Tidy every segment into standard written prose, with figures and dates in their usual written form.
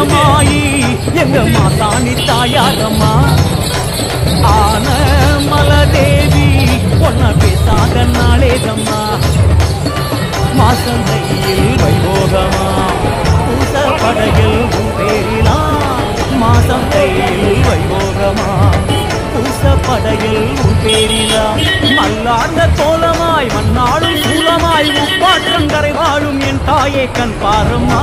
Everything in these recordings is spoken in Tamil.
மகமாயி எங்க மாசாணி தாயாரம்மா ஆன மலதேவி ஒன்ன பேசாத நாளேதம்மா மாசந்தையில் வைபோகமா பூசப்படையில் உன் பேரிலா மாசந்தையில் வைபோகமா பூசப்படையில் உன் பேரிலா மல்லார்ந்த கோலமாய் மண்ணாளும் சூலமாய் உப்பாற்றங்கரை வாழும் என் தாயே கண் பாரம்மா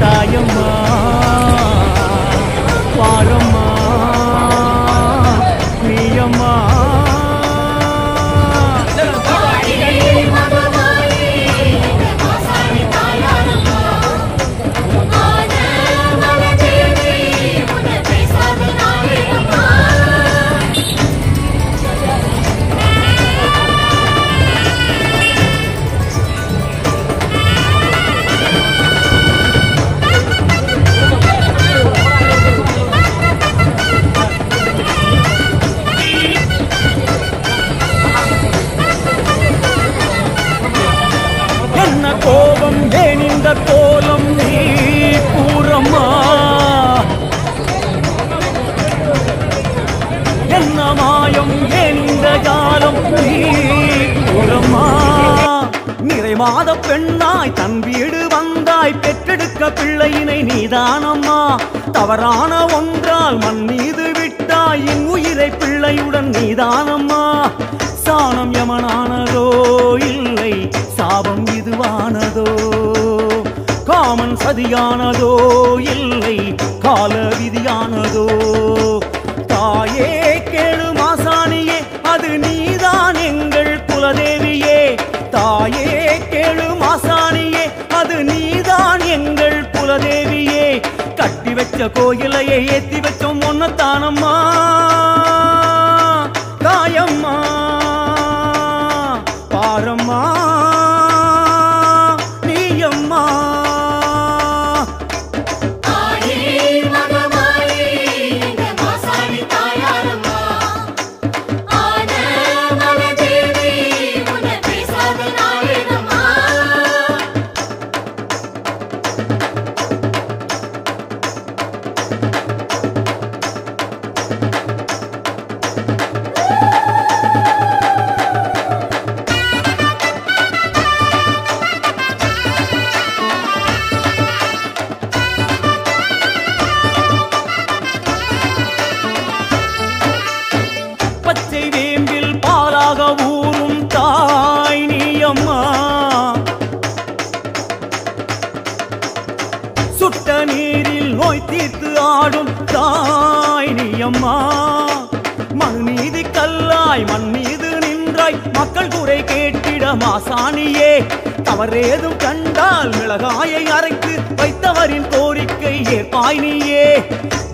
தாயம்மா பாரம்மா நீயம்மா கோபம் ஏன் இந்த கோலம் நீ கூறம்மா என்ன மாயம் ஏன் இந்த ஜாலம் நீ கூறம்மா நிறை மாத பெண்ணாய் தன் வீடு வந்தாய் பெற்றெடுக்க பிள்ளையினை நீதானம்மா தவறான ஒன்றால் மண் மீது விட்டாய் என் உயிரை பிள்ளையுடன் நீதானம்மா சாணம் யமனானதோ இல்லை சாபம் இதுவானதோ காமன் சதியானதோ இல்லை கால விதியானதோ தாயே கேளு மாசாணியே அது நீதான் எங்கள் குலதேவியே தாயே கேளு மாசாணியே அது நீதான் எங்கள் குலதேவியே கட்டி வச்ச கோயிலையே ஏத்தி வச்சோம் ஒன்னத்தானம்மா தாயம்மா பாரம்மா நீயம்மா ஊரும் தாய் நீயம்மா சுட்ட நீரில் நோய் தீர்த்து ஆடும் தாய் நீயம்மா மண் மீது கல்லாய் மண் மீது நின்றாய் மக்கள் குறை கேட்டிட மாசாணியே தவறேதும் கண்டால் மிளகாயை அரைத்து வைத்தவரின் கோரிக்கை ஏற்பாய் நீயே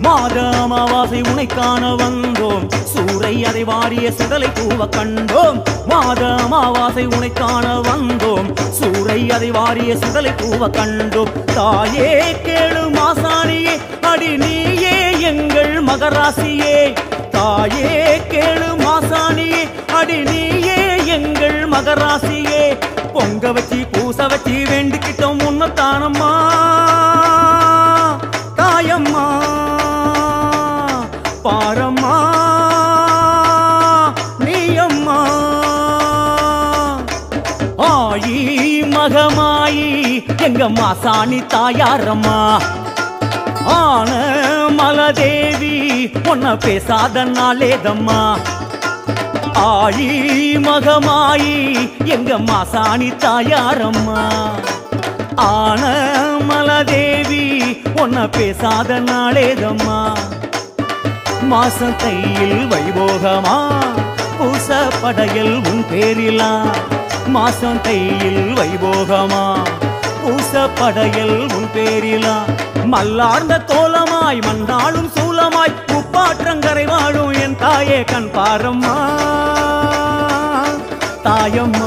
மாத அமாவாசை உனை காண வந்தோம் சூறை அதை வாரிய சுடலை பூவ கண்டோம் மாத அமாவாசை உனை காண வந்தோம் சூறை அதை வாரிய சுடலை பூவ கண்டோம் தாயே கேளு மாசாணியே அடி நீயே எங்கள் மகராசியே தாயே கேளு மாசாணியே அடி நீயே எங்கள் மகராசியே பொங்க வச்சி பூச வச்சி வேண்டிக்கிட்டோம் உன்னத்தானம்மா தாயம்மா பாரம்மா நீயம்மா ஆயி மகமாயி எங்க மாசாணி தாயாரம்மா ஆன மலதேவி ஒன்ன பேசாத நாளேதம்மா ஆயி மகமாயி எங்க மாசாணி தாயாரம்மா ஆன மலதேவி ஒன்ன பேசாத நாளேதம்மா மாசந்தையில் வைபோகமா பூசப்படையில் உன் பேரிலா மாசந்தையில் வைபோகமா பூசப்படையில் உன் பேரிலா மல்லார்ந்த தோலமாய் மண்ணாளும் சூலமாய் உப்பாற்றங்கரை வாழும் என் தாயே கண் பாரம்மா தாயம்மா